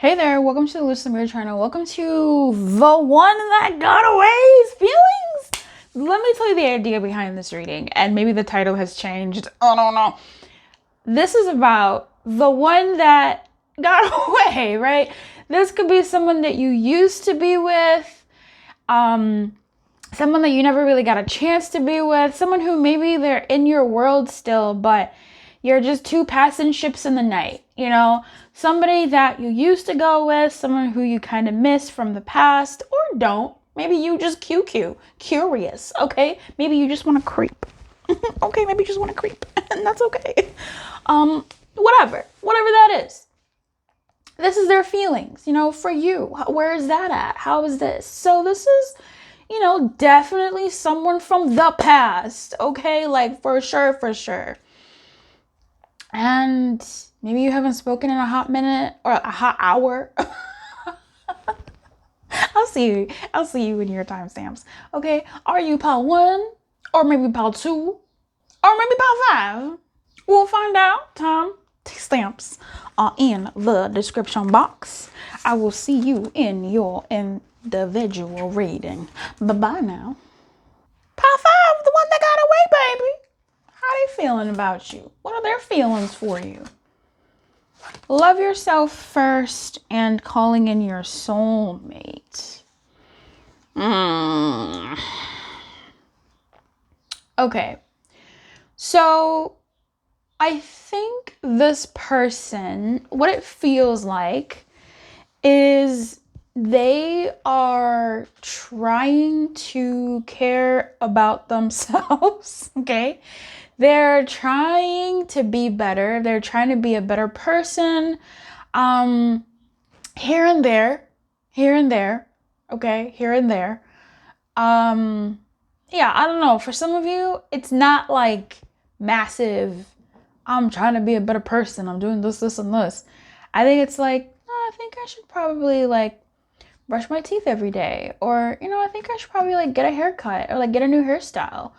Hey there, welcome to the Lumière channel. Welcome to the one that got away's feelings. Let me tell you the idea behind this reading, and maybe the title has changed. I don't know. This is about the one that got away, right? This could be someone that you used to be with, someone that you never really got a chance to be with, someone who maybe they're in your world still, but you're just two passing ships in the night, somebody that you used to go with, someone who you kind of miss from the past or don't. Maybe you just curious, okay? Maybe you just want to creep. Okay, maybe you just want to creep, and that's okay. Whatever that is. This is their feelings, for you. Where is that at? How is this? So this is, definitely someone from the past, okay? Like for sure. And maybe you haven't spoken in a hot minute or a hot hour. I'll see you in your timestamps. Okay? Are you pal 1? Or maybe pal 2? Or maybe pal 5? We'll find out. Timestamps are in the description box. I will see you in your individual reading. Bye-bye now. Pal 5, the one that got away, baby. How are they feeling about you? What are their feelings for you? Love yourself first and calling in your soulmate. Okay. So I think this person, what it feels like is they are trying to care about themselves, okay? They're trying to be better. They're trying to be a better person. Here and there, okay? Here and there. Yeah, I don't know. For some of you, it's not like massive, I'm trying to be a better person. I'm doing this, and this. I think it's like, I think I should probably brush my teeth every day. Or, I think I should probably get a haircut or get a new hairstyle.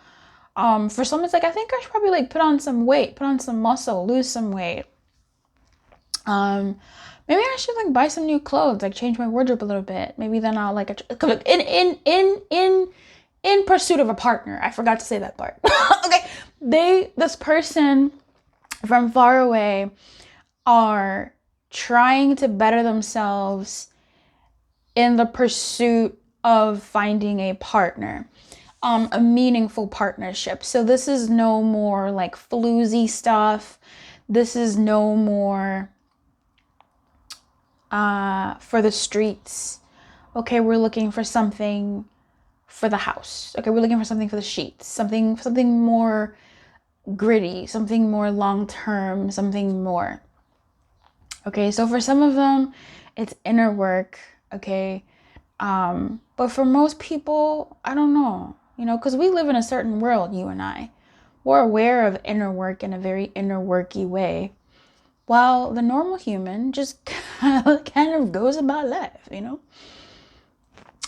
For some, it's I think I should probably put on some weight, put on some muscle, lose some weight. Maybe I should buy some new clothes, change my wardrobe a little bit. Maybe then I'll in pursuit of a partner. I forgot to say that part. Okay, this person from far away are trying to better themselves in the pursuit of finding a partner. A meaningful partnership. So this is no more floozy stuff. This is no more for the streets. Okay, we're looking for something for the house. Okay, we're looking for something for the sheets. Something more gritty, something more long-term, something more. Okay, so for some of them, it's inner work, okay? But for most people, I don't know. Because we live in a certain world, you and I. We're aware of inner work in a very inner worky way. While the normal human just kind of goes about life,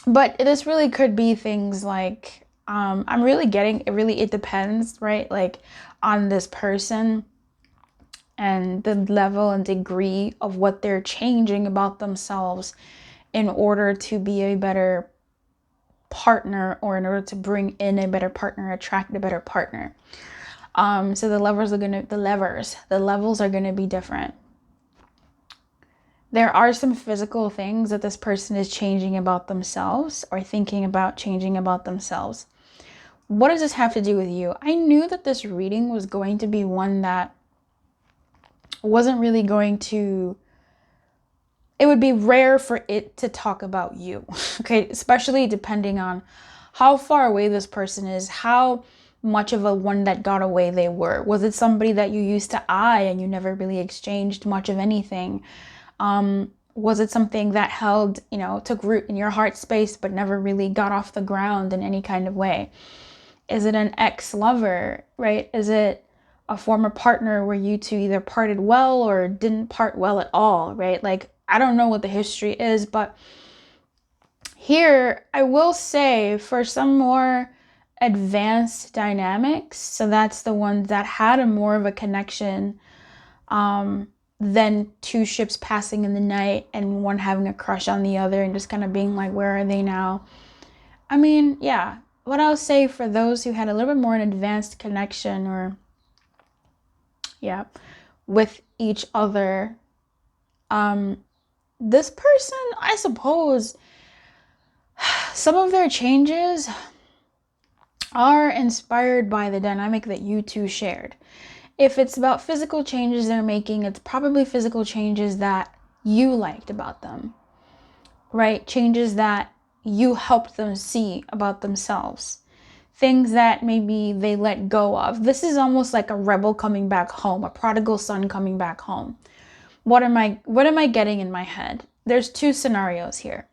But this really could be things I'm really getting, it depends, right? On this person and the level and degree of what they're changing about themselves in order to be a better partner, or in order to bring in a better partner, attract a better partner. So the levels are gonna be different. There are some physical things that this person is changing about themselves or thinking about changing about themselves. What does this have to do with you? I knew that this reading was going to be one that wasn't really going to, it would be rare for it to talk about you, okay? Especially depending on how far away this person is, how much of a one that got away they were. Was it somebody that you used to eye and you never really exchanged much of anything? Was it something that held, took root in your heart space but never really got off the ground in any kind of way? Is it an ex-lover, right? Is it a former partner where you two either parted well or didn't part well at all, right? I don't know what the history is, but here I will say for some more advanced dynamics, so that's the ones that had a more of a connection then two ships passing in the night and one having a crush on the other and just kind of being like, where are they now? I mean, yeah. What I'll say for those who had a little bit more an advanced connection or, yeah, with each other, this person, I suppose, some of their changes are inspired by the dynamic that you two shared. If it's about physical changes they're making, it's probably physical changes that you liked about them, right? Changes that you helped them see about themselves. Things that maybe they let go of. This is almost like a rebel coming back home, a prodigal son coming back home. What am I getting in my head? There's two scenarios here.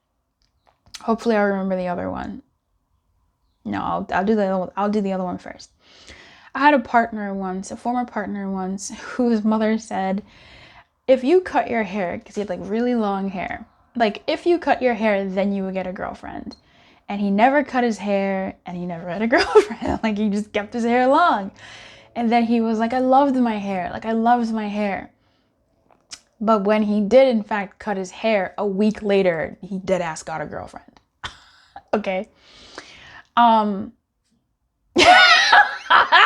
Hopefully I'll remember the other one. No, I'll do the other one first. I had a former partner once, whose mother said, if you cut your hair, because he had like really long hair, like if you cut your hair, then you would get a girlfriend. And he never cut his hair and he never had a girlfriend. Like he just kept his hair long. And then he was like, I loved my hair. But when he did in fact cut his hair, a week later, he dead ass got a girlfriend. Okay. I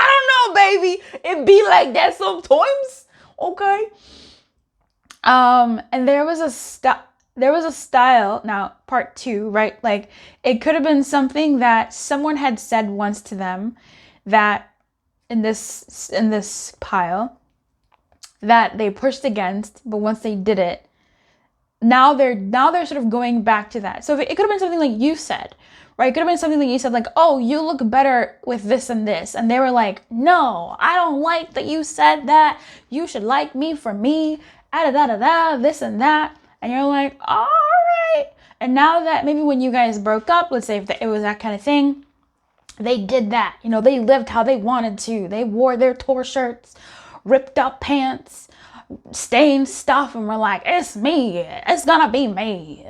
don't know, baby. It be like that sometimes. Okay. And there was a style, now part 2, right? Like it could have been something that someone had said once to them that in this pile that they pushed against, but once they did it, now they're sort of going back to that. So it could have been something like you said, right? It could have been something that you said like, oh, you look better with this and this. And they were like, no, I don't like that you said that. You should like me for me, this and that. And you're like, all right. And now that maybe when you guys broke up, let's say if it was that kind of thing, they did that. You know, they lived how they wanted to. They wore their tore shirts, ripped up pants, stained stuff, and were like, it's me. It's gonna be me.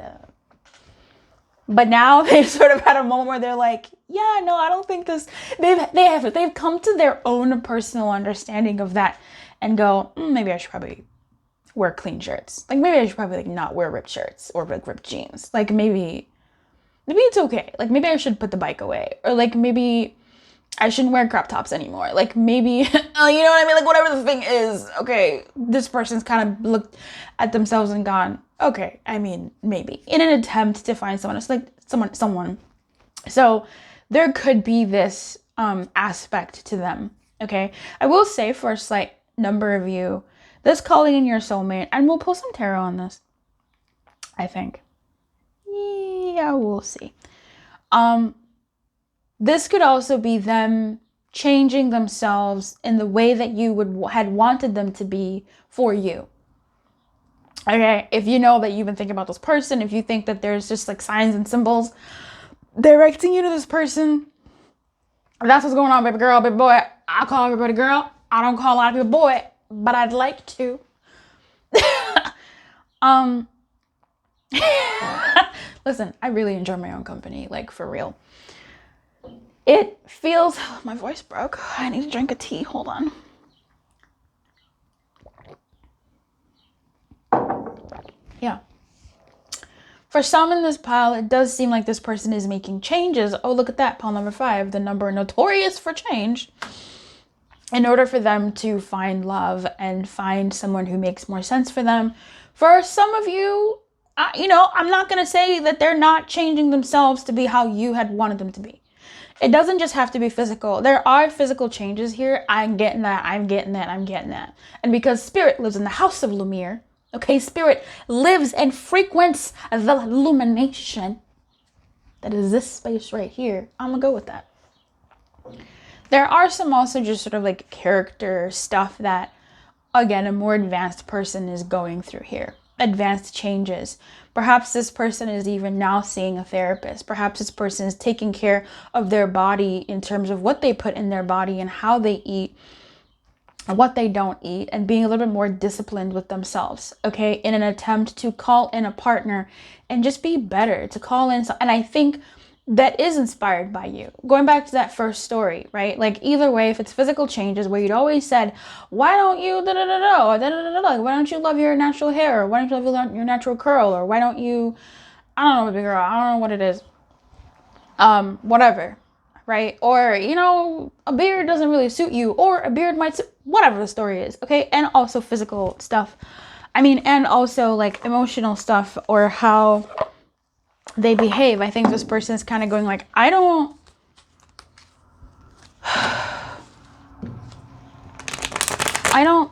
But now they've sort of had a moment where they're like, yeah, no, I don't think this. They've come to their own personal understanding of that and go, maybe I should probably wear clean shirts. Like maybe I should probably like not wear ripped shirts or like ripped jeans. Like maybe it's okay. Like maybe I should put the bike away, or like maybe I shouldn't wear crop tops anymore. Like maybe, you know what I mean? Like whatever the thing is, okay, this person's kind of looked at themselves and gone, okay, I mean, maybe in an attempt to find someone else, like someone. So there could be this aspect to them. Okay. I will say for a slight number of you, this calling in your soulmate, and we'll pull some tarot on this, I think. Yeah, we'll see. This could also be them changing themselves in the way that you had wanted them to be for you. Okay, if you know that you've been thinking about this person, if you think that there's just like signs and symbols directing you to this person, that's what's going on, baby girl, baby boy. I call everybody girl. I don't call a lot of people boy, but I'd like to. Listen, I really enjoy my own company, like for real. It feels, my voice broke. I need to drink a tea. Hold on. Yeah. For some in this pile, it does seem like this person is making changes. Oh, look at that. Pile number 5, the number notorious for change. In order for them to find love and find someone who makes more sense for them. For some of you, I'm not going to say that they're not changing themselves to be how you had wanted them to be. It doesn't just have to be physical. There are physical changes here. I'm getting that. And because spirit lives in the house of Lumière, okay, spirit lives and frequents the illumination that is this space right here. I'm going to go with that. There are some also just sort of like character stuff that, again, a more advanced person is going through here. Advanced changes. Perhaps this person is even now seeing a therapist. Perhaps this person is taking care of their body in terms of what they put in their body and how they eat and what they don't eat, and being a little bit more disciplined with themselves, okay, in an attempt to call in a partner and just be better, to call in. And I think that is inspired by you. Going back to that first story, right? Like either way, if it's physical changes where you'd always said, why don't you da da da da or da da da da, why don't you love your natural hair, or why don't you love your natural curl, or why don't you, I don't know, baby girl, I don't know what it is, whatever, right? Or, you know, a beard doesn't really suit you, or a beard might suit, whatever the story is, okay? And also physical stuff. I mean, and also like emotional stuff, or how they behave. I think this person is kind of going like, I don't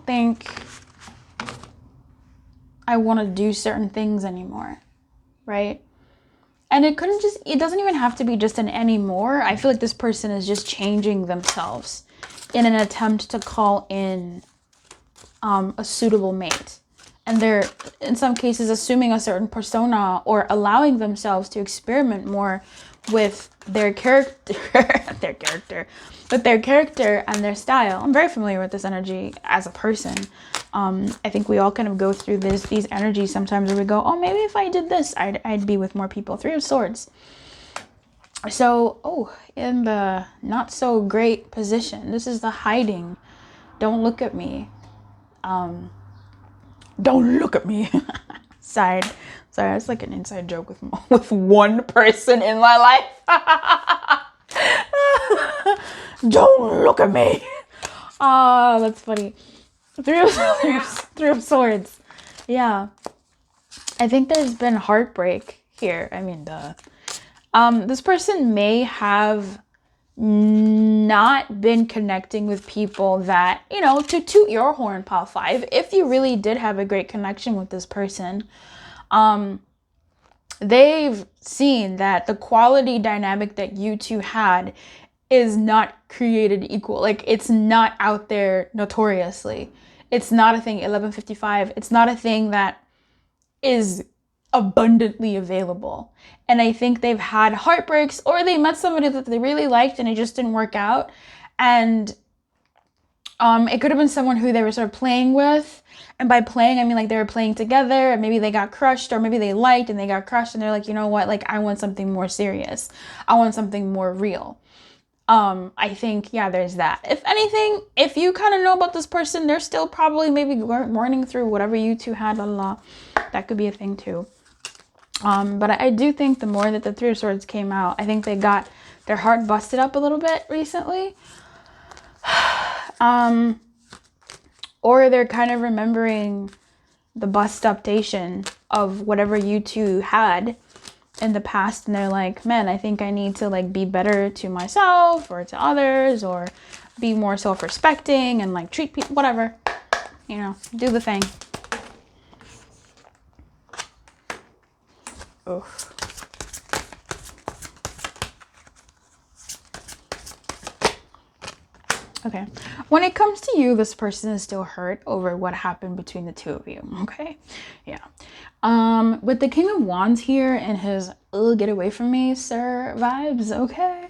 think I want to do certain things anymore, right? And it doesn't even have to be just an anymore. I feel like this person is just changing themselves in an attempt to call in a suitable mate. And they're, in some cases, assuming a certain persona, or allowing themselves to experiment more with their character, with their character and their style. I'm very familiar with this energy as a person. I think we all kind of go through these energies sometimes where we go, oh, maybe if I did this, I'd be with more people. Three of Swords. So, in the not so great position, this is the hiding. Don't look at me. Don't look at me side. Sorry, that's like an inside joke with one person in my life. Don't look at me. Oh, that's funny. Three of Swords. Yeah. I think there's been heartbreak here. I mean, this person may have not been connecting with people that, you know, to toot your horn, pile 5, if you really did have a great connection with this person, they've seen that the quality dynamic that you two had is not created equal. Like, it's not out there notoriously. It's not a thing. 1155. It's not a thing that is abundantly available. And I think they've had heartbreaks, or they met somebody that they really liked and it just didn't work out. And it could have been someone who they were sort of playing with. And by playing, I mean like they were playing together, and maybe they got crushed, or maybe they liked and they got crushed, and they're like, you know what, like I want something more serious. I want something more real. I think, yeah, there's that. If anything, if you kind of know about this person, they're still probably maybe mourning through whatever you two had, that could be a thing too. But I do think the more that the Three of Swords came out, I think they got their heart busted up a little bit recently. Or they're kind of remembering the bust updation of whatever you two had in the past, and they're like, man, I think I need to like be better to myself or to others, or be more self-respecting and like treat people, whatever, you know, do the thing. Oof. Okay. When it comes to you, this person is still hurt over what happened between the two of you. Okay. Yeah. With the King of Wands here and his get away from me, sir vibes. Okay.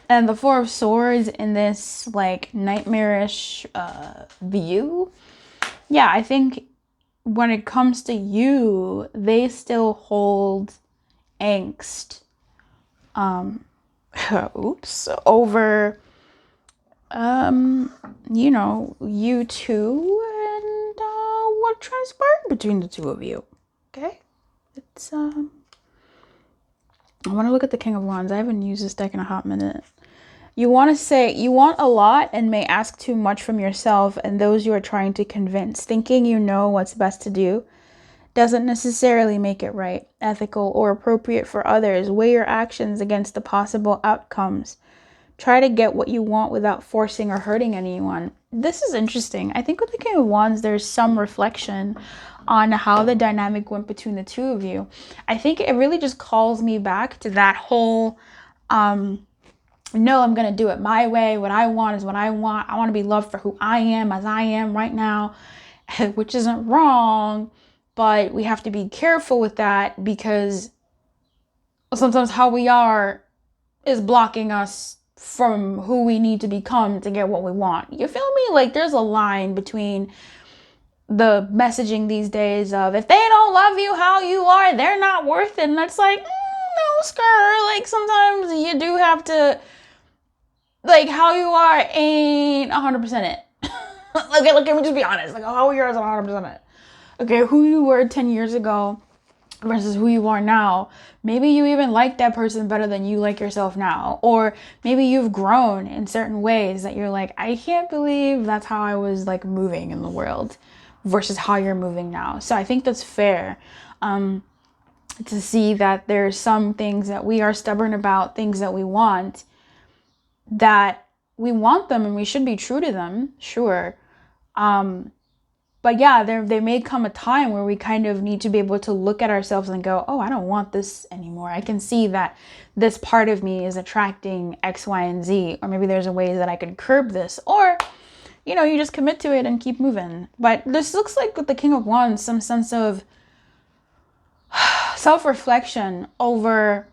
And the Four of Swords in this like nightmarish view. Yeah, I think when it comes to you, they still hold angst. Oops. Over you know, you two, and what transpired between the two of you. Okay, it's I want to look at the King of Wands. I haven't used this deck in a hot minute. You want to say you want a lot and may ask too much from yourself and those you are trying to convince. Thinking you know what's best to do doesn't necessarily make it right, ethical, or appropriate for others. Weigh your actions against the possible outcomes. Try to get what you want without forcing or hurting anyone. This is interesting. I think with the King of Wands, there's some reflection on how the dynamic went between the two of you. I think it really just calls me back to that whole, no, I'm going to do it my way. What I want is what I want. I want to be loved for who I am, as I am right now, which isn't wrong. But we have to be careful with that, because sometimes how we are is blocking us from who we need to become to get what we want. You feel me? Like there's a line between the messaging these days of, if they don't love you how you are, they're not worth it. And that's like, no, skirt, like sometimes you do have to, like, how you are ain't 100% it. Okay, let me just be honest. Like, how you are is 100% it. Okay, who you were 10 years ago versus who you are now. Maybe you even like that person better than you like yourself now. Or maybe you've grown in certain ways that you're like, I can't believe that's how I was like moving in the world versus how you're moving now. So I think that's fair. To see that there's some things that we are stubborn about, things that we want them and we should be true to them, sure. But yeah, there may come a time where we kind of need to be able to look at ourselves and go, oh, I don't want this anymore. I can see that this part of me is attracting X, Y, and Z. Or maybe there's a way that I could curb this. Or, you know, you just commit to it and keep moving. But this looks like with the King of Wands, some sense of self-reflection over,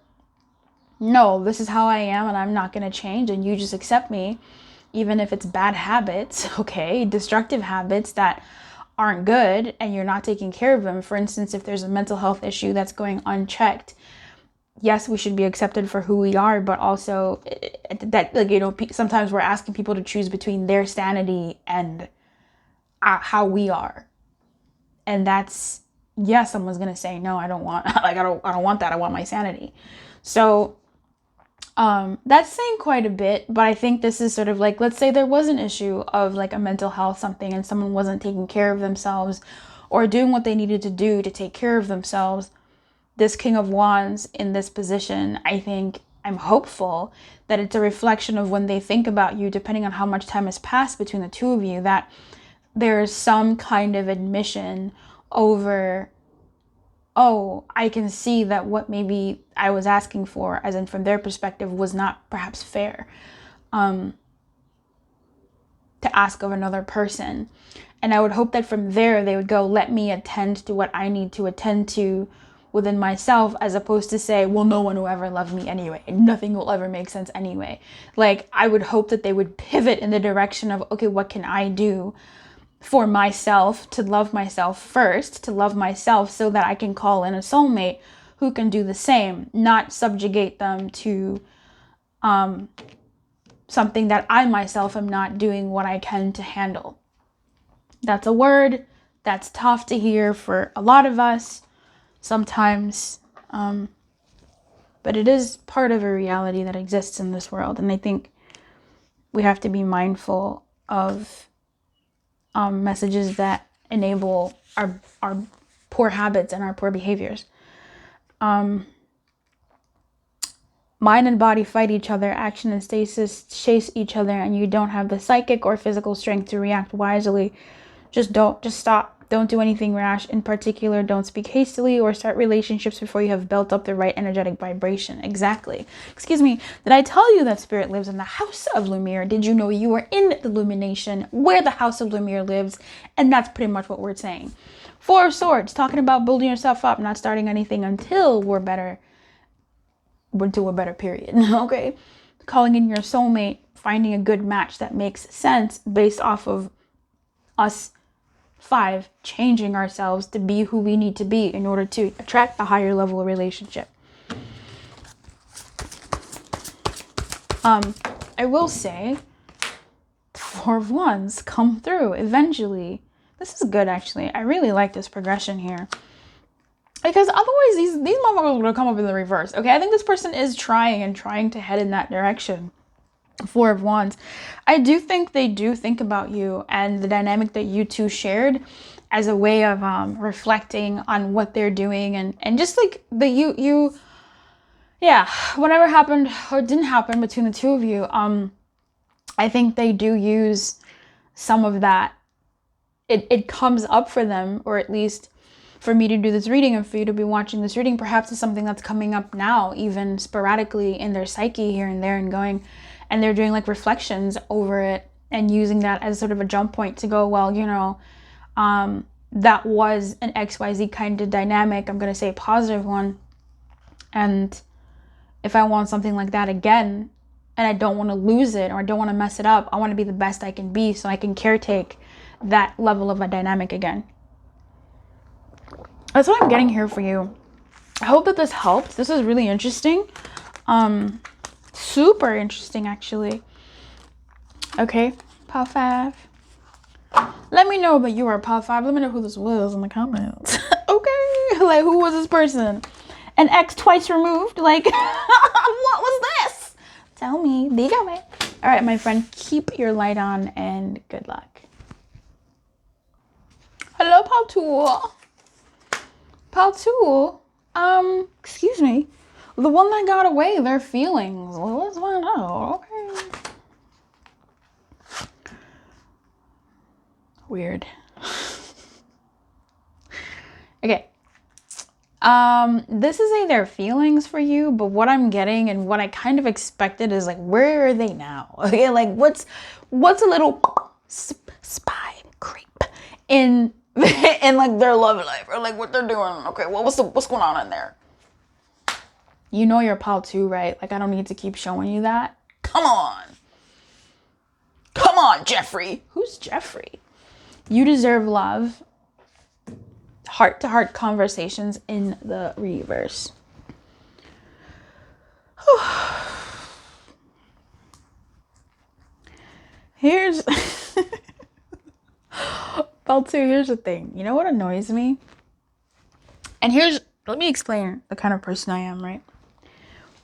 no, this is how I am and I'm not going to change and you just accept me, even if it's bad habits, okay, destructive habits that aren't good and you're not taking care of them. For instance, if there's a mental health issue that's going unchecked, yes, we should be accepted for who we are, but also that, like, you know, sometimes we're asking people to choose between their sanity and how we are. And that's, yeah, someone's going to say, no, I don't want, like, I don't want that. I want my sanity. So, that's saying quite a bit, but I think this is sort of like, let's say there was an issue of like a mental health something and someone wasn't taking care of themselves or doing what they needed to do to take care of themselves. This King of Wands in this position, I think, I'm hopeful that it's a reflection of when they think about you, depending on how much time has passed between the two of you, that there's some kind of admission over, oh, I can see that what maybe I was asking for, as in from their perspective, was not perhaps fair to ask of another person. And I would hope that from there they would go, let me attend to what I need to attend to within myself, as opposed to say, well, no one will ever love me anyway. Nothing will ever make sense anyway. Like, I would hope that they would pivot in the direction of, okay, what can I do for myself to love myself first, to love myself so that I can call in a soulmate who can do the same, not subjugate them to something that I myself am not doing what I can to handle. That's a word that's tough to hear for a lot of us sometimes, but it is part of a reality that exists in this world. And I think we have to be mindful of messages that enable our poor habits and our poor behaviors. Mind and body fight each other, action and stasis chase each other, and you don't have the psychic or physical strength to react wisely. Just stop. Don't do anything rash. In particular, don't speak hastily or start relationships before you have built up the right energetic vibration. Exactly. Excuse me. Did I tell you that spirit lives in the house of Lumière? Did you know you are in the illumination where the house of Lumière lives? And that's pretty much what we're saying. Four of Swords, talking about building yourself up, not starting anything until we're better, period. Okay. Calling in your soulmate, finding a good match that makes sense based off of us 5, changing ourselves to be who we need to be in order to attract a higher level of relationship. I will say, 4 of Wands come through eventually. This is good, actually. I really like this progression here. Because otherwise, these motherfuckers would come up in the reverse. Okay, I think this person is trying to head in that direction. 4 of Wands. I do think they do think about you and the dynamic that you two shared as a way of reflecting on what they're doing and just like the whatever happened or didn't happen between the two of you. I think they do use some of that. It comes up for them, or at least for me to do this reading and for you to be watching this reading, perhaps it's something that's coming up now, even sporadically in their psyche here and there, and going, and they're doing like reflections over it and using that as sort of a jump point to go, well, you know, that was an XYZ kind of dynamic. I'm going to say a positive one. And if I want something like that again, and I don't want to lose it or I don't want to mess it up, I want to be the best I can be so I can caretake that level of a dynamic again. That's what I'm getting here for you. I hope that this helped. This is really interesting. Super interesting, actually. Okay, pile 5. Let me know that you are pile 5. Let me know who this was in the comments. Okay, like, who was this person? An ex twice removed? Like, what was this? Tell me. Dígame. All right, my friend, keep your light on and good luck. Hello, pile 2. Pile 2. Excuse me. The one that got away, their feelings. Well, let's find out. Okay. Weird. Okay. This is their feelings for you, but what I'm getting and what I kind of expected is like, where are they now? Okay, like what's a little spy creep in in like their love life or like what they're doing? Okay, well, what's going on in there? You know you're pile 2, right? Like, I don't need to keep showing you that. Come on, Jeffrey. Who's Jeffrey? You deserve love. Heart-to-heart conversations in the reverse. Here's Bell 2, here's the thing. You know what annoys me? And let me explain the kind of person I am, right?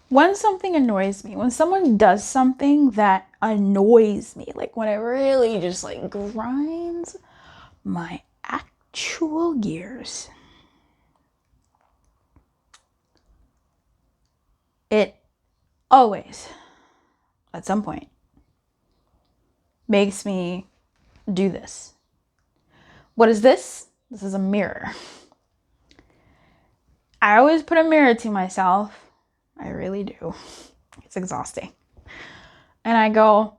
When something annoys me, when someone does something that annoys me, like when it really just like grinds my actual gears, it always, at some point, makes me do this. What is this? This is a mirror. I always put a mirror to myself. I really do. It's exhausting. And I go,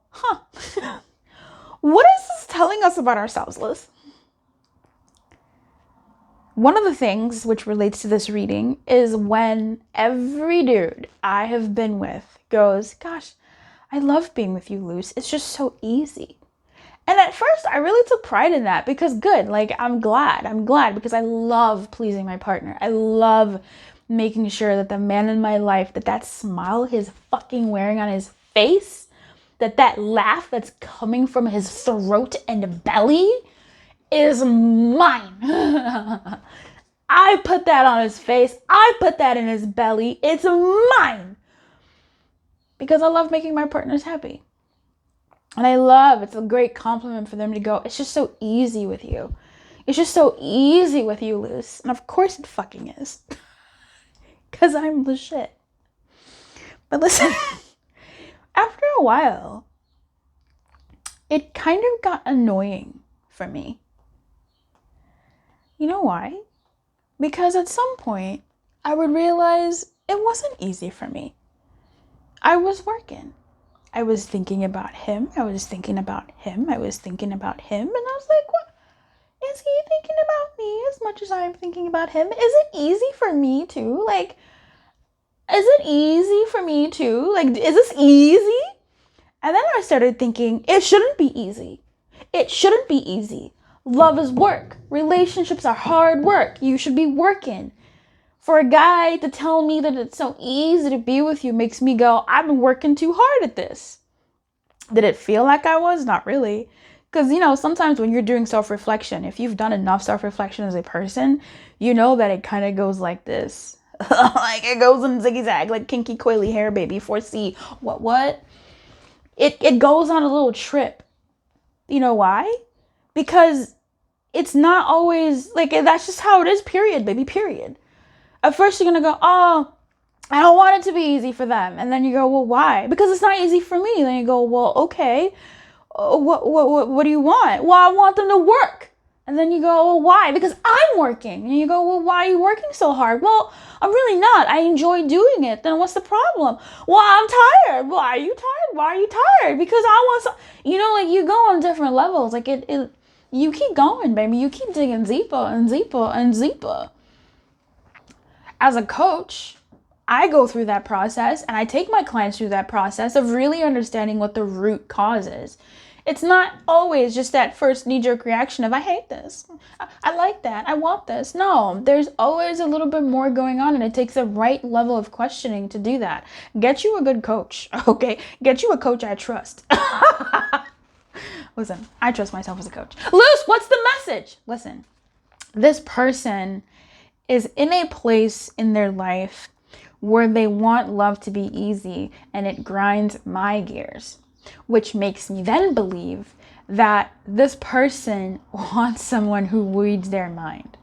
what is this telling us about ourselves, Liz? One of the things which relates to this reading is when every dude I have been with goes, gosh, I love being with you, Luce. It's just so easy. And at first, I really took pride in that because good, like, I'm glad because I love pleasing my partner. I love making sure that the man in my life, that smile he's fucking wearing on his face, that laugh that's coming from his throat and belly is mine. I put that on his face. I put that in his belly. It's mine. Because I love making my partners happy. And it's a great compliment for them to go, it's just so easy with you. It's just so easy with you, Luce. And of course it fucking is. Because I'm the shit. But listen, after a while, it kind of got annoying for me. You know why? Because at some point, I would realize it wasn't easy for me. I was working. I was thinking about him. I was thinking about him. I was thinking about him. And I was like, what? Is he thinking about me as much as I'm thinking about him? Is it easy for me too? Like, is it easy for me too? Like, is this easy? And then I started thinking, it shouldn't be easy. It shouldn't be easy. Love is work. Relationships are hard work. You should be working. For a guy to tell me that it's so easy to be with you makes me go, I've been working too hard at this. Did it feel like I was? Not really. Because, sometimes when you're doing self-reflection, if you've done enough self-reflection as a person, you know that it kind of goes like this. Like it goes in zigzag, like kinky coily hair, baby. 4C. What? It goes on a little trip. You know why? Because it's not always, like, that's just how it is, period, baby, period. At first you're going to go, oh, I don't want it to be easy for them. And then you go, well, why? Because it's not easy for me. Then you go, well, okay. What do you want? Well, I want them to work. And then you go, well, why? Because I'm working. And you go, well, why are you working so hard? Well, I'm really not. I enjoy doing it. Then what's the problem? Well, I'm tired. Why are you tired? Why are you tired? Because I want some, like you go on different levels. Like you keep going, baby. You keep digging deeper and deeper and deeper. As a coach, I go through that process and I take my clients through that process of really understanding what the root cause is. It's not always just that first knee-jerk reaction of, I hate this, I like that, I want this. No, there's always a little bit more going on, and it takes the right level of questioning to do that. Get you a good coach, okay? Get you a coach I trust. Listen, I trust myself as a coach. Luce, what's the message? Listen, this person is in a place in their life where they want love to be easy, and it grinds my gears, which makes me then believe that this person wants someone who reads their mind.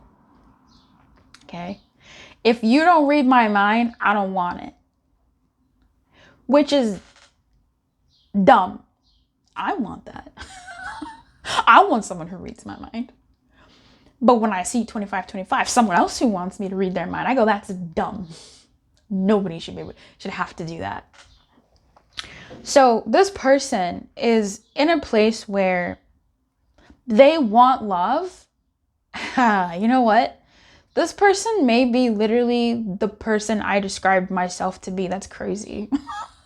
Okay? If you don't read my mind, I don't want it. Which is dumb. I want that. I want someone who reads my mind. But when I see 25-25, someone else who wants me to read their mind, I go, that's dumb. Nobody should have to do that. So this person is in a place where they want love. You know what? This person may be literally the person I described myself to be. That's crazy.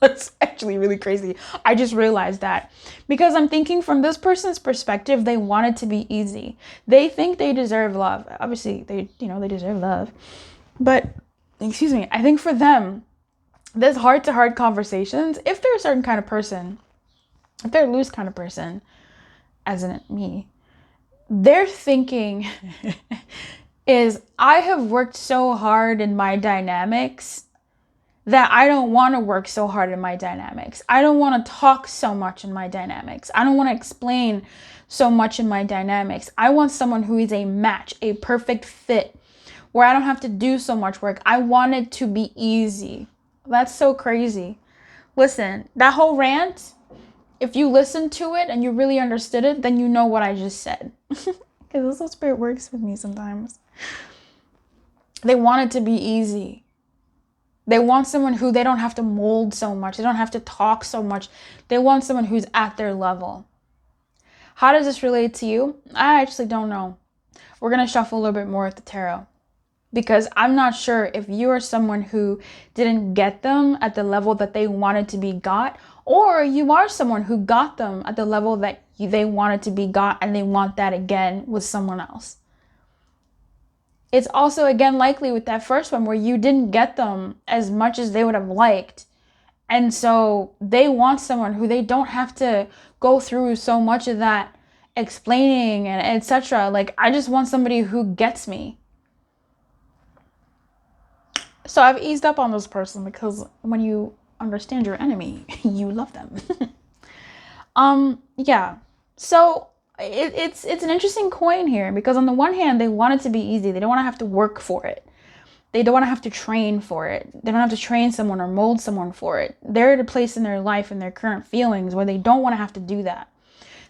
That's actually really crazy. I just realized that because I'm thinking from this person's perspective, they want it to be easy. They think they deserve love. Obviously, they deserve love. But, excuse me, I think for them, this heart-to-heart conversations, if they're a certain kind of person, if they're a loose kind of person, as in me, their thinking is, I have worked so hard in my dynamics that I don't want to work so hard in my dynamics. I don't want to talk so much in my dynamics. I don't want to explain so much in my dynamics. I want someone who is a match, a perfect fit, where I don't have to do so much work. I want it to be easy. That's so crazy. Listen, that whole rant, if you listened to it and you really understood it, then you know what I just said. Because this whole spirit works with me sometimes. They want it to be easy. They want someone who they don't have to mold so much. They don't have to talk so much. They want someone who's at their level. How does this relate to you? I actually don't know. We're going to shuffle a little bit more with the tarot. Because I'm not sure if you are someone who didn't get them at the level that they wanted to be got, or you are someone who got them at the level that they wanted to be got and they want that again with someone else. It's also, again, likely with that first one where you didn't get them as much as they would have liked. And so they want someone who they don't have to go through so much of that explaining and etc. Like, I just want somebody who gets me. So I've eased up on this person because when you understand your enemy, you love them. Yeah. So it's an interesting coin here because on the one hand, they want it to be easy. They don't want to have to work for it. They don't want to have to train for it. They don't have to train someone or mold someone for it. They're at a place in their life and their current feelings where they don't want to have to do that.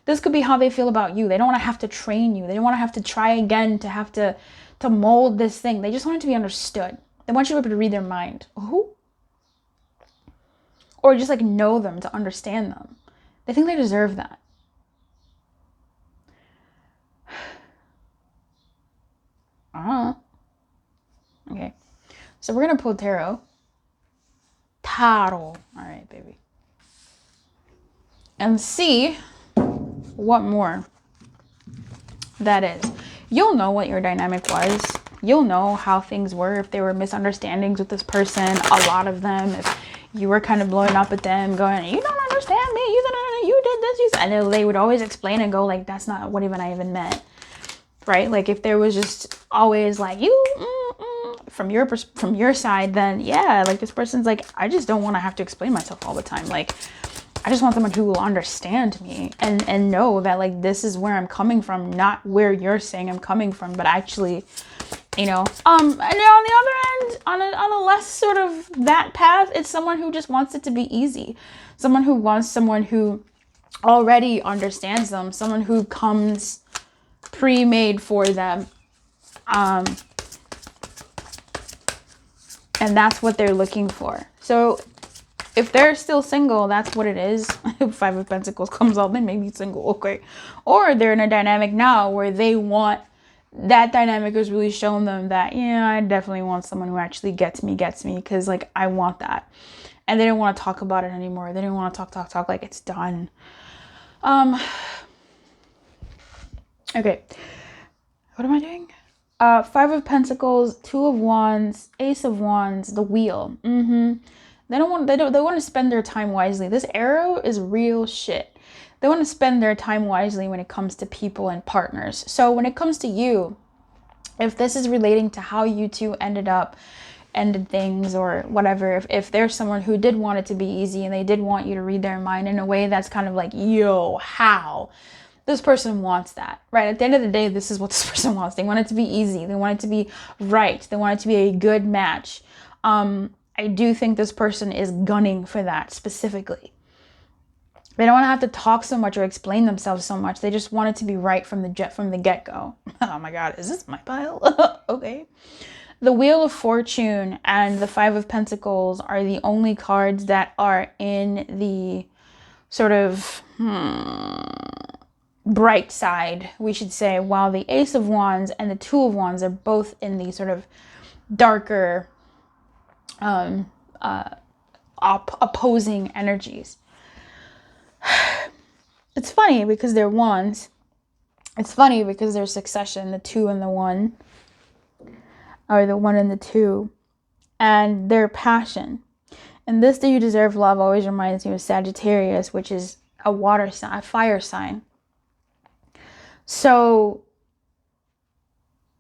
This could be how they feel about you. They don't want to have to train you. They don't want to have to try again to have to mold this thing. They just want it to be understood. They want you to be able to read their mind. Who? Or just like know them to understand them. They think they deserve that. Okay. So we're going to pull tarot. All right, baby. And see what more that is. You'll know what your dynamic was. You'll know how things were, if there were misunderstandings with this person, a lot of them, if you were kind of blowing up at them, going, you don't understand me, you did this, and they would always explain and go like, that's not what I even meant, right? Like if there was just always like, from your side, then yeah, like this person's like, I just don't want to have to explain myself all the time. Like, I just want someone who will understand me and know that like, this is where I'm coming from, not where you're saying I'm coming from, but actually, and on the other end, on a less sort of that path, it's someone who just wants it to be easy. Someone who wants someone who already understands them. Someone who comes pre-made for them. And that's what they're looking for. So if they're still single, that's what it is. If Five of Pentacles comes out, they may be single, okay. Or they're in a dynamic now where they want, that dynamic has really shown them that, yeah, I definitely want someone who actually gets me, because like, I want that. And they don't want to talk about it anymore. They don't want to talk, like it's done. Um, okay. What am I doing? Five of Pentacles, Two of Wands, Ace of Wands, the Wheel. They want to spend their time wisely. This arrow is real shit. They want to spend their time wisely when it comes to people and partners. So when it comes to you, if this is relating to how you two ended things or whatever, if there's someone who did want it to be easy and they did want you to read their mind in a way that's kind of like, yo, how? This person wants that, right? At the end of the day, this is what this person wants. They want it to be easy. They want it to be right. They want it to be a good match. I do think this person is gunning for that specifically. They don't want to have to talk so much or explain themselves so much. They just want it to be right from the get-go. Oh my God, is this my pile? Okay. The Wheel of Fortune and the Five of Pentacles are the only cards that are in the sort of bright side, we should say, while the Ace of Wands and the Two of Wands are both in the sort of darker, opposing energies. It's funny because they're wands. It's funny because there's succession, the 2 and the 1, or the 1 and the 2, and their passion. And this "Do You Deserve Love" always reminds me of Sagittarius, which is a water sign, a fire sign. So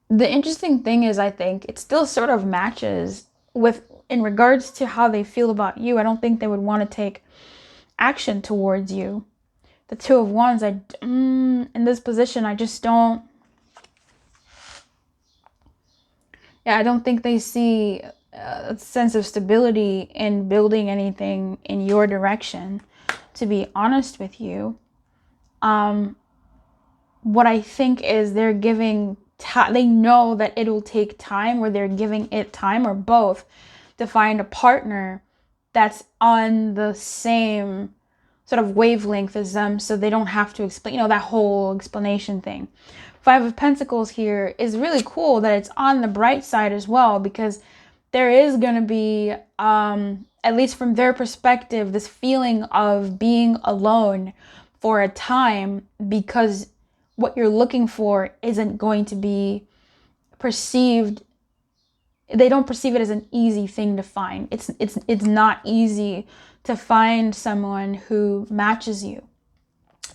the interesting thing is, I think it still sort of matches with, in regards to how they feel about you. I don't think they would want to take action towards you. The Two of Wands, in this position, I just don't, I don't think they see a sense of stability in building anything in your direction, to be honest with you. What I think is they're giving they know that it'll take time, or they're giving it time, or both, to find a partner that's on the same sort of wavelength as them, so they don't have to explain, that whole explanation thing. Five of Pentacles here is really cool that it's on the bright side as well, because there is going to be, at least from their perspective, this feeling of being alone for a time, because what you're looking for isn't going to be perceived. They don't perceive it as an easy thing to find. It's not easy to find someone who matches you,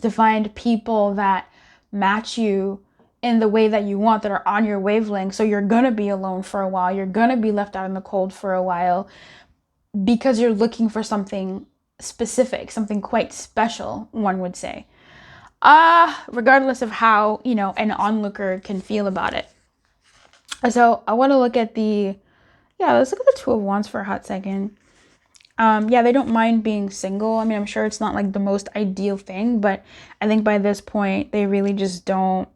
to find people that match you in the way that you want, that are on your wavelength. So you're gonna be alone for a while. You're gonna be left out in the cold for a while, because you're looking for something specific, something quite special, one would say. Regardless of how, an onlooker can feel about it. So I want to look at let's look at the Two of Wands for a hot second. They don't mind being single. I mean, I'm sure it's not like the most ideal thing, but I think by this point, they really just don't,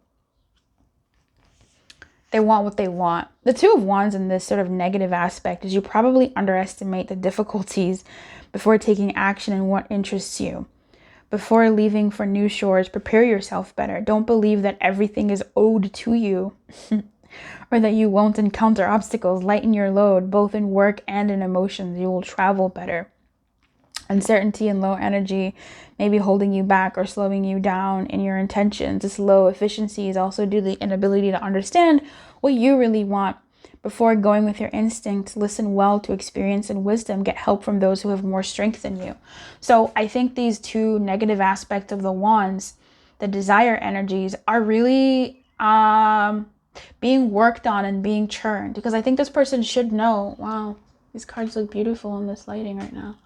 they want what they want. The Two of Wands in this sort of negative aspect is you probably underestimate the difficulties before taking action in what interests you. Before leaving for new shores, prepare yourself better. Don't believe that everything is owed to you or that you won't encounter obstacles. Lighten your load, both in work and in emotions. You will travel better. Uncertainty and low energy may be holding you back or slowing you down in your intentions. This low efficiency is also due to the inability to understand what you really want. Before going with your instincts, listen well to experience and wisdom. Get help from those who have more strength than you. So I think these two negative aspects of the wands, the desire energies, are really being worked on and being churned, because I think this person should know. Wow, these cards look beautiful in this lighting right now.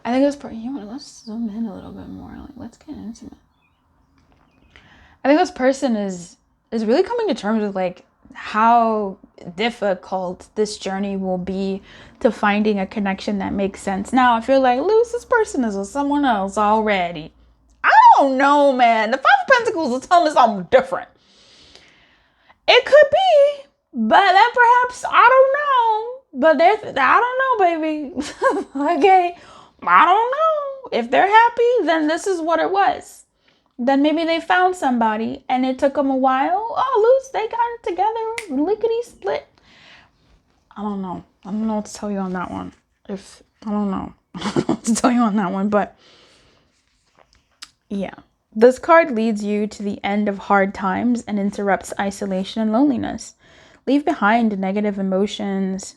I think this person, let's zoom in a little bit more. Let's get intimate. I think this person is really coming to terms with how difficult this journey will be to finding a connection that makes sense. Now, I feel like, Luce, this person is with someone else already. I don't know, man. The Five of Pentacles is telling me something different. It could be, but then perhaps, I don't know. But I don't know, baby. Okay, I don't know. If they're happy, then this is what it was. Then maybe they found somebody and it took them a while. Oh, Luce, they got it together. Lickety split. I don't know. I don't know what to tell you on that one. I don't know what to tell you on that one. But yeah. This card leads you to the end of hard times and interrupts isolation and loneliness. Leave behind negative emotions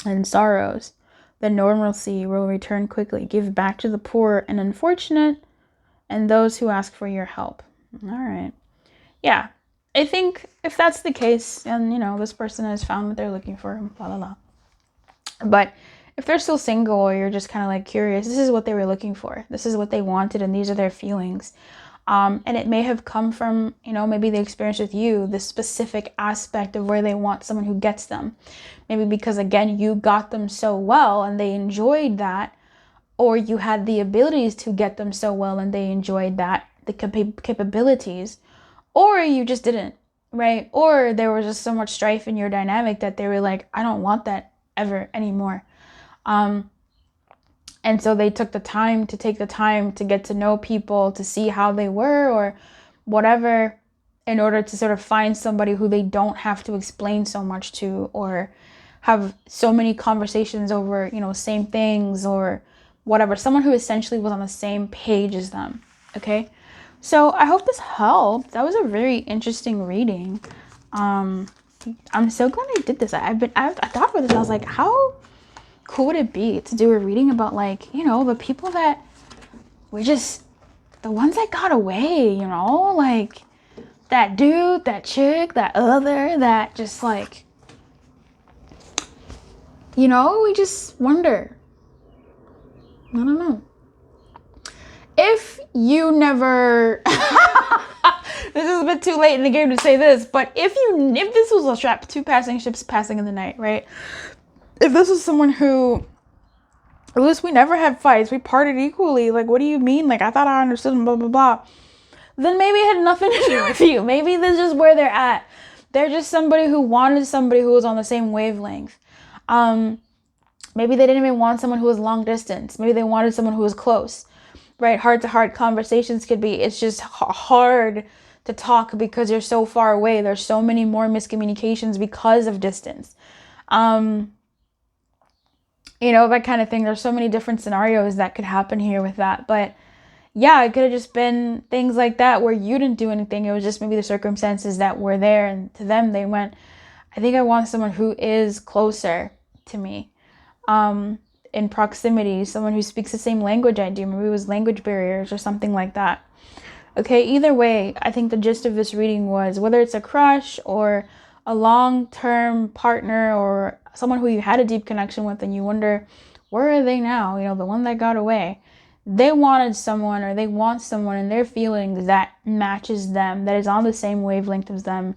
and sorrows. The normalcy will return quickly. Give back to the poor and unfortunate and those who ask for your help. All right. Yeah. I think if that's the case, and this person has found what they're looking for, blah, blah, blah. But if they're still single, or you're just kind of like curious, this is what they were looking for. This is what they wanted, and these are their feelings. And it may have come from, maybe the experience with you, the specific aspect of where they want someone who gets them. Maybe because, again, you got them so well and they enjoyed that, or you had the abilities to get them so well and they enjoyed that, the capabilities, or you just didn't, right? Or there was just so much strife in your dynamic that they were like, I don't want that ever anymore. And so they took the time to get to know people, to see how they were or whatever, in order to sort of find somebody who they don't have to explain so much to, or have so many conversations over, same things or whatever. Someone who essentially was on the same page as them. Okay. So I hope this helped. That was a very interesting reading. I'm so glad I did this. I thought about this. I was like, how cool would it be to do a reading about, like, the people that were just the ones that got away, like that dude, that chick, that other, that just like, we just wonder. I don't know. If you never, this is a bit too late in the game to say this, but if this was a trap, two passing ships passing in the night, right? If this was someone who, at least we never had fights, we parted equally, like, what do you mean? Like, I thought I understood them, blah, blah, blah. Then maybe it had nothing to do with you. Maybe this is just where they're at. They're just somebody who wanted somebody who was on the same wavelength. Maybe they didn't even want someone who was long distance. Maybe they wanted someone who was close, right? Heart-to-heart conversations could be, it's just hard to talk because you're so far away. There's so many more miscommunications because of distance. That kind of thing. There's so many different scenarios that could happen here with that. But yeah, it could have just been things like that where you didn't do anything. It was just maybe the circumstances that were there. And to them, they went, I think I want someone who is closer to me, in proximity, someone who speaks the same language I do. Maybe it was language barriers or something like that. Okay, either way, I think the gist of this reading was, whether it's a crush or a long-term partner or someone who you had a deep connection with and you wonder, where are they now? The one that got away. They wanted someone, or they want someone in their feelings that matches them, that is on the same wavelength as them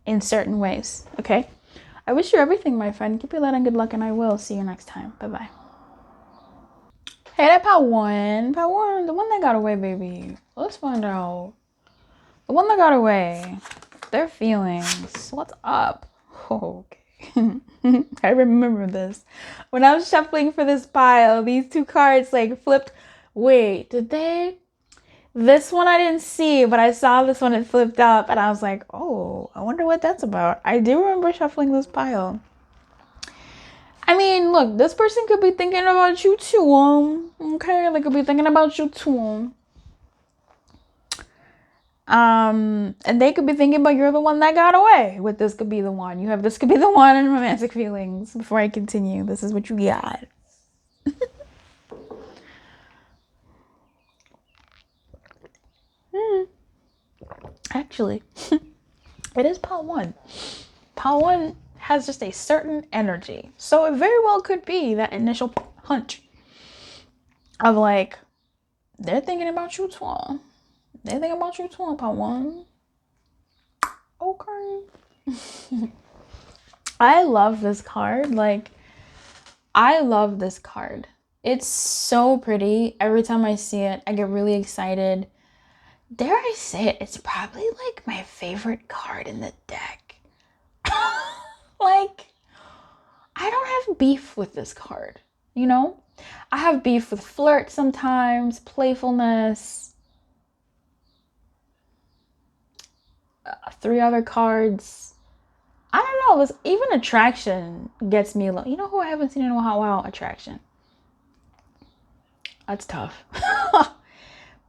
in certain ways. Okay? I wish you everything, my friend. Keep your light and good luck, and I will see you next time. Bye-bye. Hey, that part one, the one that got away, baby. Let's find out. The one that got away. Their feelings. What's up? Oh, okay. I remember this. When I was shuffling for this pile, these two cards like flipped. Wait, did they? This one I didn't see, but I saw this one, it flipped up, and I was like, oh, I wonder what that's about. I do remember shuffling this pile. I mean, look, this person could be thinking about you too, okay? They could be thinking about you too. And they could be thinking about you're the one that got away. With this could be the one. This could be the one in romantic feelings. Before I continue, this is what you got. Actually, it is pile one. Pile one has just a certain energy. So it very well could be that initial hunch of like, they're thinking about you too. They think about you too, pile one. Okay. I love this card. I love this card. It's so pretty. Every time I see it, I get really excited. Dare I say it, it's probably like my favorite card in the deck. I don't have beef with this card, I have beef with flirt sometimes, playfulness. 3 other cards. I don't know, even attraction gets me low. You know who I haven't seen in a while? Attraction. That's tough.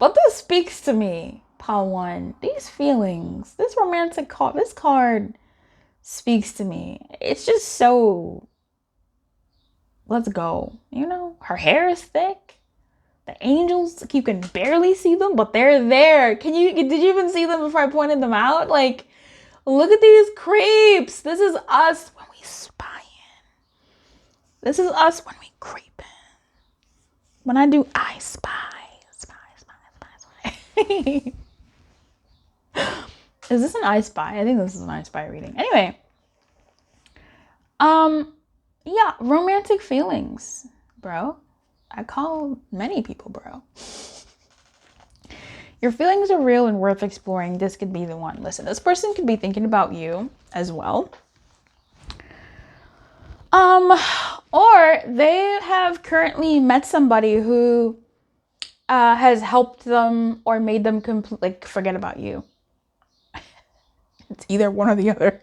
But this speaks to me, pile one. These feelings, this romantic card, this card speaks to me. It's just so, let's go. You know, her hair is thick. The angels, you can barely see them, but they're there. Did you even see them before I pointed them out? Like, look at these creeps. This is us when we spying. This is us when we creeping. When I do I spy. Is this an I spy? I think this is an I spy reading. Anyway. Yeah, romantic feelings, bro. I call many people bro. Your feelings are real and worth exploring. This could be the one. Listen, this person could be thinking about you as well. Or they have currently met somebody who has helped them or made them forget about you. It's either one or the other.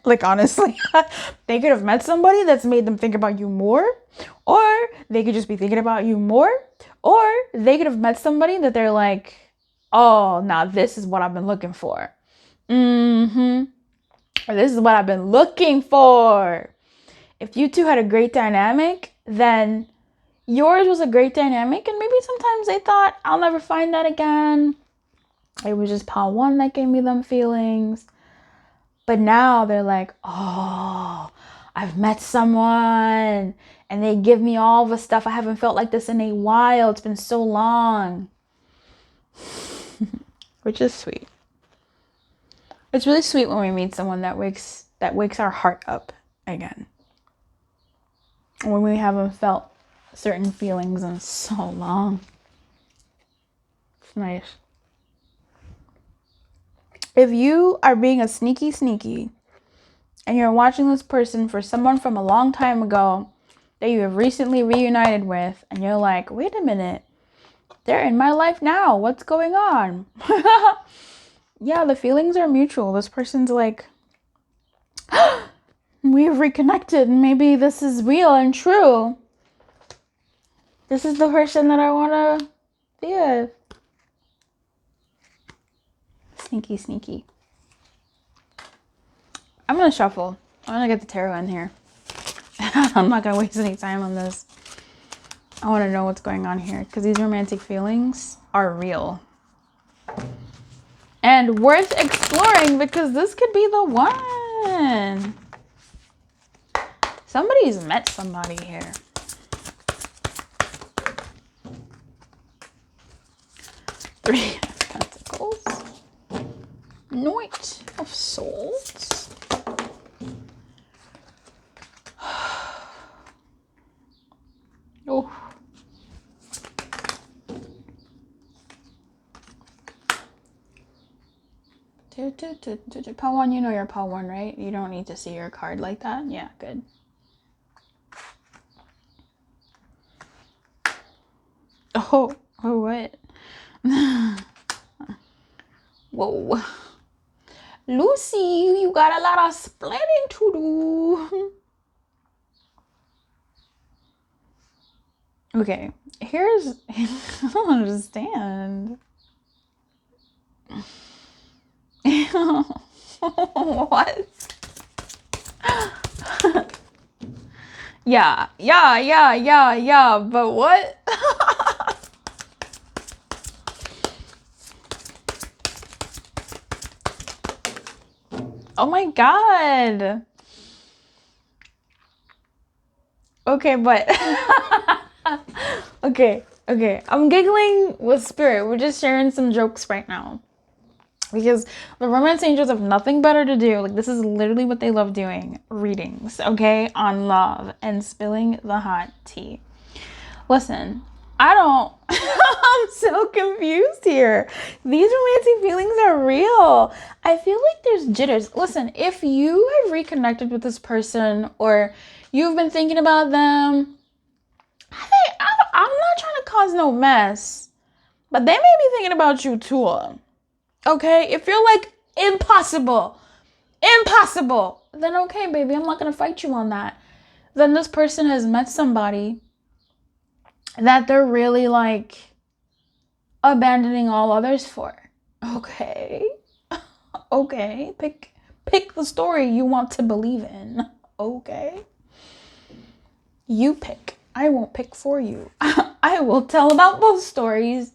Like, honestly, they could have met somebody that's made them think about you more, or they could just be thinking about you more, or they could have met somebody that they're like, oh, now this is what I've been looking for. Or this is what I've been looking for. If you two had a great dynamic, then yours was a great dynamic, and maybe sometimes they thought, I'll never find that again. It was just pile one that gave me them feelings. But now they're like, oh, I've met someone and they give me all the stuff. I haven't felt like this in a while. It's been so long. Which is sweet. It's really sweet when we meet someone that wakes our heart up again. When we haven't felt certain feelings in so long. It's nice. If you are being a sneaky and you're watching this person for someone from a long time ago that you have recently reunited with, and you're like, wait a minute, they're in my life now. What's going on? Yeah, the feelings are mutual. This person's like, we've reconnected. Maybe this is real and true. This is the person that I want to be with. Sneaky. I'm going to shuffle. I'm going to get the tarot in here. I'm not going to waste any time on this. I want to know what's going on here, because these romantic feelings are real. And worth exploring, because this could be the one. Somebody's met somebody here. Three of Pentacles. Knight of Swords. Oh. Pile one, you know you're pile one, right? You don't need to see your card like that. Yeah, good. Oh, what? Whoa. Lucy, you got a lot of splitting to do. Okay, here's... I don't understand. What? Yeah, but what? Oh my god. Okay, but okay. I'm giggling with spirit. We're just sharing some jokes right now. Because the romance angels have nothing better to do. Like, this is literally what they love doing. Readings, okay? On love and spilling the hot tea. Listen, I'm so confused here. These romantic feelings are real. I feel like there's jitters. Listen, if you have reconnected with this person or you've been thinking about them, I'm not trying to cause no mess, but they may be thinking about you too. Okay? If you're like, impossible, then okay, baby, I'm not going to fight you on that. Then this person has met somebody that they're really like abandoning all others for? Okay. Okay. Pick the story you want to believe in. Okay. You pick. I won't pick for you. I will tell about both stories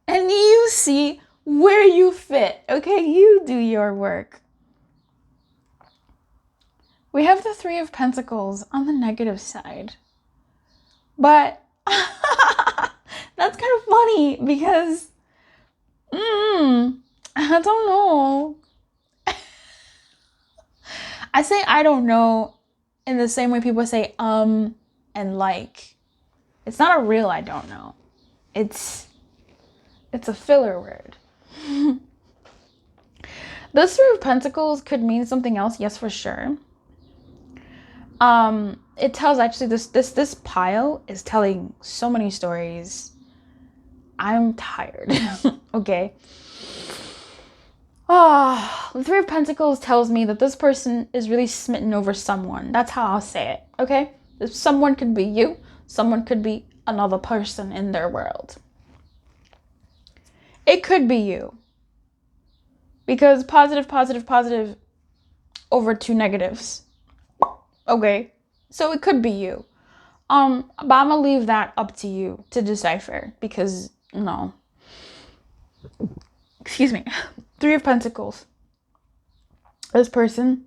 and you see where you fit. Okay, you do your work. We have the Three of Pentacles on the negative side. But that's kind of funny because I don't know. I say I don't know in the same way people say and like. It's not a real I don't know. It's a filler word. This Three of Pentacles could mean something else, yes, for sure. It tells actually this pile is telling so many stories. I'm tired. Okay. The Three of Pentacles tells me that this person is really smitten over someone. That's how I'll say it. Okay. Someone could be you. Someone could be another person in their world. It could be you. Because positive over two negatives. Okay. So it could be you. But I'm gonna leave that up to you to decipher because no. Excuse me. Three of Pentacles. This person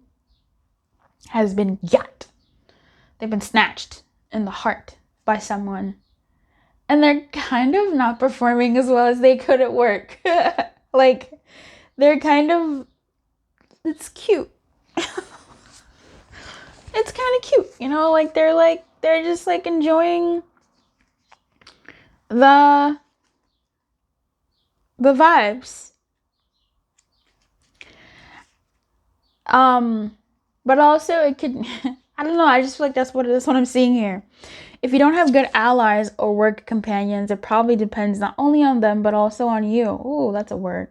has been got. They've been snatched in the heart by someone. And they're kind of not performing as well as they could at work. Like, they're kind of, it's cute. It's kind of cute, you know, like they're just like enjoying the vibes. But also it could, I don't know, I just feel like that's what I'm seeing here. If you don't have good allies or work companions, it probably depends not only on them, but also on you. Ooh, that's a word.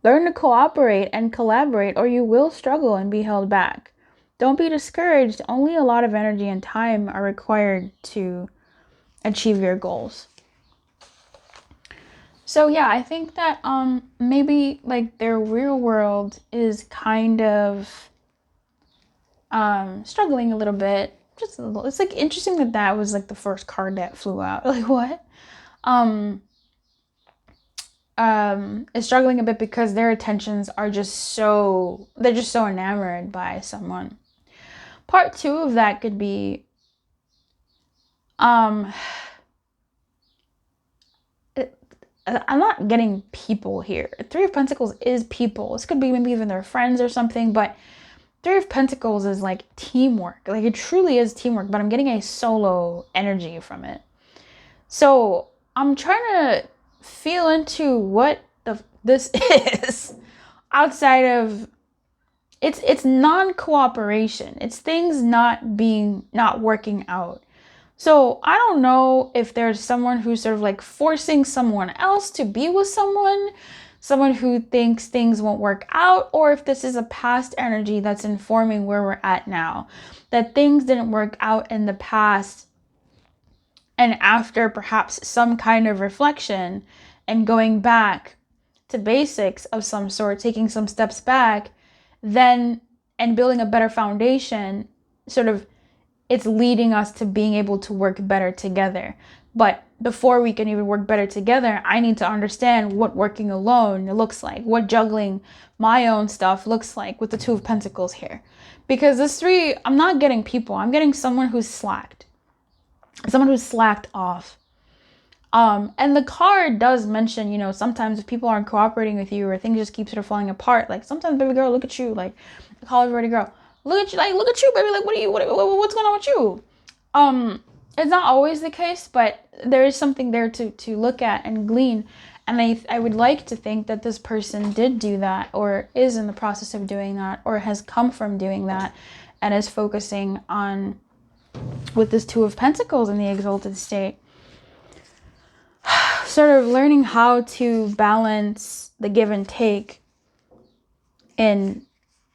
Learn to cooperate and collaborate, or you will struggle and be held back. Don't be discouraged. Only a lot of energy and time are required to achieve your goals. So yeah, I think that maybe like their real world is kind of struggling a little bit. Just a little. It's like interesting that was like the first card that flew out. Like what? Is struggling a bit because their attentions are they're just so enamored by someone. Part two of that could be I'm not getting people here. Three of Pentacles is people. This could be maybe even their friends or something, but Three of Pentacles is like teamwork. Like it truly is teamwork, but I'm getting a solo energy from it. So I'm trying to feel into what this is outside of it's non-cooperation. It's things not working out. So I don't know if there's someone who's sort of like forcing someone else to be with someone who thinks things won't work out, or if this is a past energy that's informing where we're at now, that things didn't work out in the past, and after perhaps some kind of reflection and going back to basics of some sort, taking some steps back, then and building a better foundation, sort of it's leading us to being able to work better together. But before we can even work better together, I need to understand what working alone looks like, what juggling my own stuff looks like with the Two of Pentacles here. Because this three, I'm not getting people. I'm getting someone who's slacked. Someone who's slacked off. And the card does mention, you know, sometimes if people aren't cooperating with you or things just keep sort of falling apart, like sometimes, baby girl, look at you, like I call everybody girl, look at you, baby, like what's going on with you? It's not always the case, but there is something there to look at and glean. And I would like to think that this person did do that, or is in the process of doing that, or has come from doing that, and is focusing on, with this Two of Pentacles in the exalted state, sort of learning how to balance the give and take in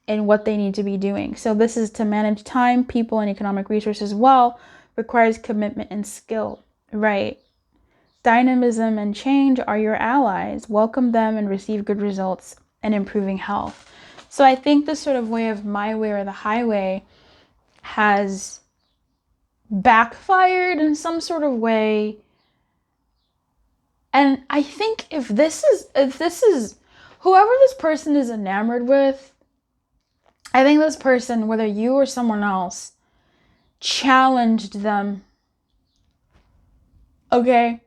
what they need to be doing. So this is to manage time, people, and economic resources well, requires commitment and skill, right? Dynamism and change are your allies. Welcome them and receive good results and improving health. So I think this sort of way of my way or the highway has backfired in some sort of way. And I think if this is whoever this person is enamored with, I think this person, whether you or someone else, challenged them. Okay?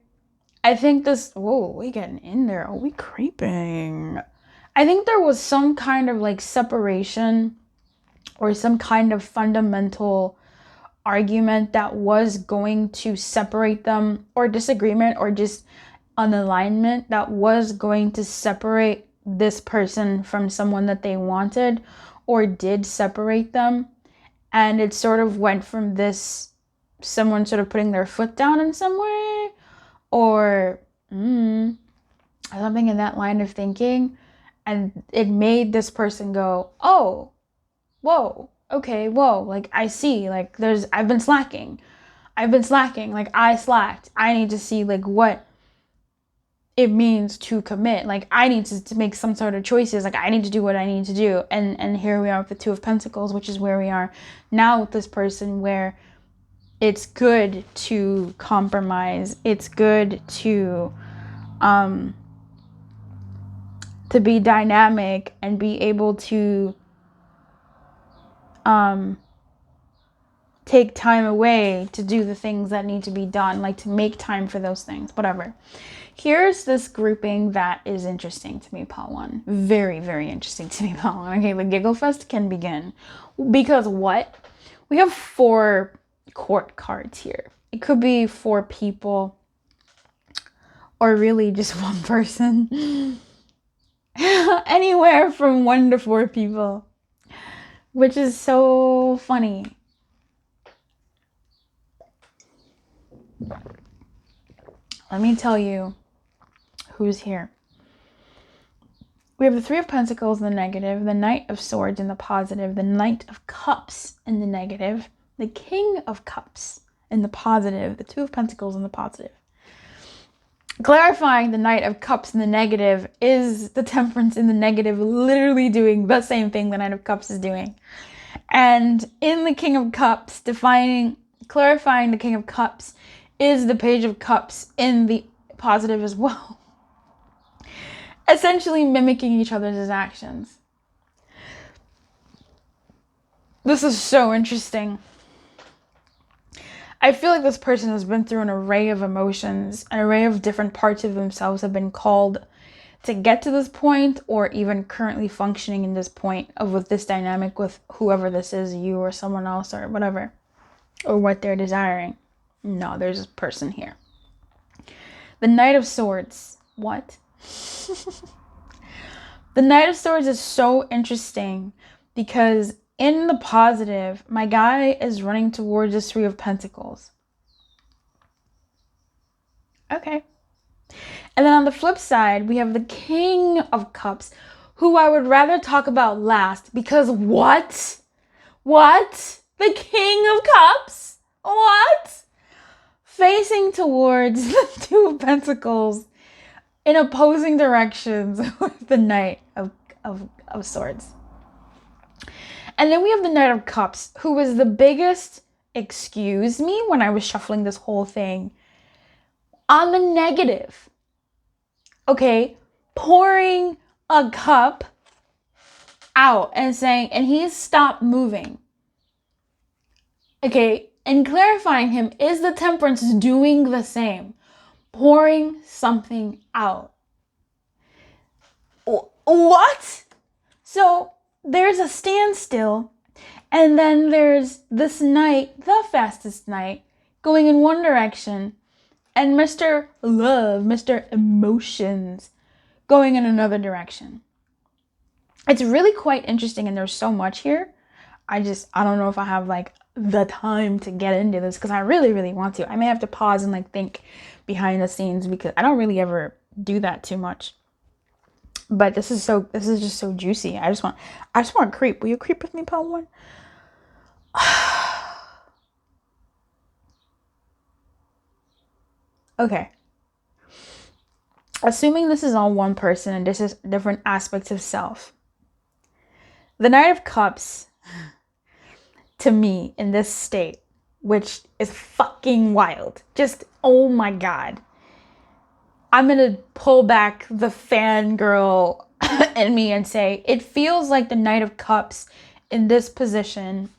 I think this, whoa, we getting in there. Oh, we creeping. I think there was some kind of like separation or some kind of fundamental argument that was going to separate them, or disagreement, or just an alignment that was going to separate this person from someone that they wanted, or did separate them. And it sort of went from this, someone sort of putting their foot down in some way, or something in that line of thinking, and it made this person go, oh, whoa, okay, whoa, like I see, like I've been slacking, like I slacked, I need to see like what it means to commit, like I need to make some sort of choices, like I need to do what I need to do. And here we are with the Two of Pentacles, which is where we are now with this person, where it's good to compromise. It's good to be dynamic and be able to take time away to do the things that need to be done, like to make time for those things, whatever. Here's this grouping that is interesting to me, Paul One. Very, very interesting to me, Paul One. Okay, the Giggle Fest can begin. Because what? We have 4 court cards here. It could be 4 people, or really just one person. Anywhere from 1 to 4 people, which is so funny. Let me tell you who's here. We have the Three of Pentacles in the negative, the Knight of Swords in the positive, the Knight of Cups in the negative, the King of Cups in the positive, the Two of Pentacles in the positive. Clarifying the Knight of Cups in the negative is the Temperance in the negative, literally doing the same thing the Knight of Cups is doing. And in the King of Cups, clarifying the King of Cups is the Page of Cups in the positive as well. Essentially mimicking each other's actions. This is so interesting. I feel like this person has been through an array of emotions, an array of different parts of themselves have been called to get to this point, or even currently functioning in this point of with this dynamic with whoever this is, you or someone else or whatever, or what they're desiring. No, there's this person here. The Knight of Swords. What? The Knight of Swords is so interesting because in the positive, my guy is running towards the Three of Pentacles. Okay. And then on the flip side, we have the King of Cups, who I would rather talk about last because what? What? The King of Cups? What? Facing towards the Two of Pentacles in opposing directions with the Knight of Swords. And then we have the Knight of Cups, who was the biggest excuse me when I was shuffling this whole thing. On the negative. Okay, pouring a cup out and saying, and he's stopped moving. Okay, and clarifying him, is the Temperance doing the same? Pouring something out. What? So there's a standstill, and then there's this knight, the fastest knight, going in one direction, and Mr. Love, Mr. Emotions, going in another direction. It's really quite interesting, and there's so much here. I don't know if I have like the time to get into this because I really, really want to. I may have to pause and like think behind the scenes because I don't really ever do that too much. But this is just so juicy. I just want to creep. Will you creep with me, Paul One? Okay. assuming this is all one person and this is different aspects of self, the Knight of Cups, to me, in this state, which is fucking wild, just, oh my God. I'm gonna pull back the fangirl in me and say, it feels like the Knight of Cups in this position,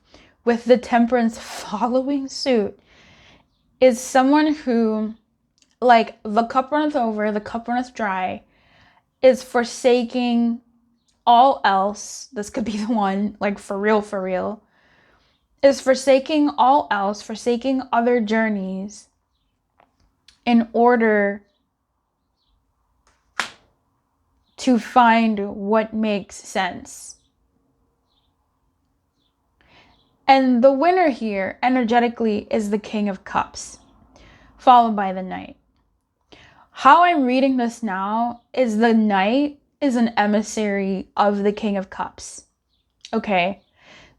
with the Temperance following suit, is someone who, like, the cup runneth over, the cup runneth dry, is forsaking all else. This could be the one, like, for real, is forsaking all else, forsaking other journeys in order to find what makes sense. And the winner here, energetically, is the King of Cups, followed by the Knight. How I'm reading this now is the Knight is an emissary of the King of Cups. Okay?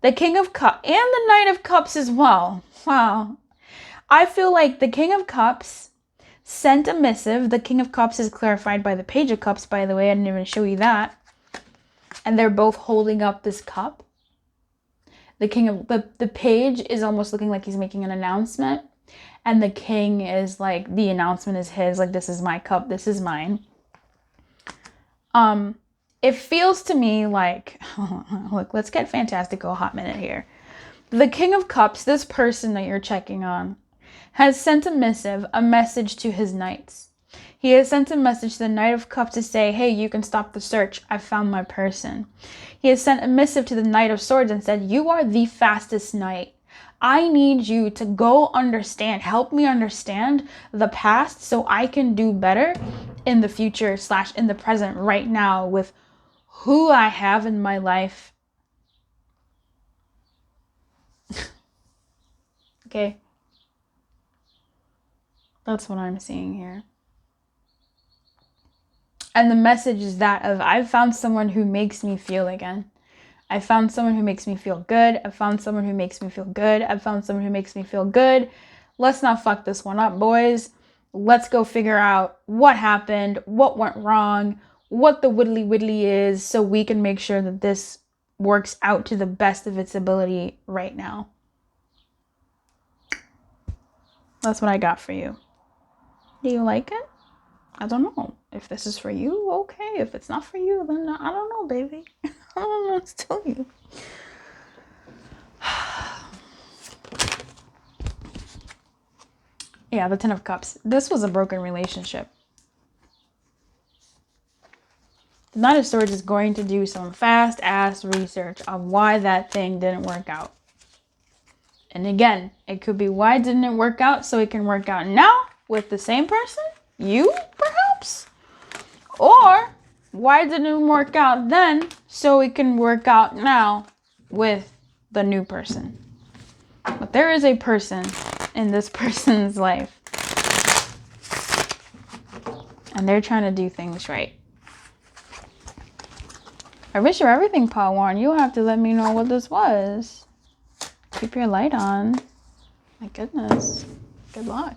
The King of Cups and the Knight of Cups as well. Wow. I feel like the King of Cups sent a missive. The King of Cups is clarified by the Page of Cups, by the way. I didn't even show you that. And they're both holding up this cup. The Page is almost looking like he's making an announcement. And the King is like, the announcement is his. Like, this is my cup. This is mine. It feels to me like, look, let's get fantastical a hot minute here. The King of Cups, this person that you're checking on, has sent a missive, a message to his knights. He has sent a message to the Knight of Cups to say, hey, you can stop the search. I found my person. He has sent a missive to the Knight of Swords and said, you are the fastest knight. I need you to go understand, help me understand the past so I can do better in the future / in the present right now with who I have in my life. Okay. That's what I'm seeing here. And the message is that of, I've found someone who makes me feel again. I found someone who makes me feel good. I found someone who makes me feel good. I found someone who makes me feel good. Let's not fuck this one up, boys. Let's go figure out what happened, what went wrong, what the widdly is, so we can make sure that this works out to the best of its ability right now. That's what I got for you. Do you like it? I don't know. If this is for you, okay. If it's not for you, then I don't know, baby. I don't know what to tell you. Yeah, the Ten of Cups. This was a broken relationship. The Knight of Swords is going to do some fast-ass research on why that thing didn't work out. And again, it could be, why didn't it work out so it can work out now with the same person? You, perhaps? Or, why didn't it work out then so it can work out now with the new person? But there is a person in this person's life. And they're trying to do things right. I wish you everything, Pawan. You'll have to let me know what this was. Keep your light on. My goodness. Good luck.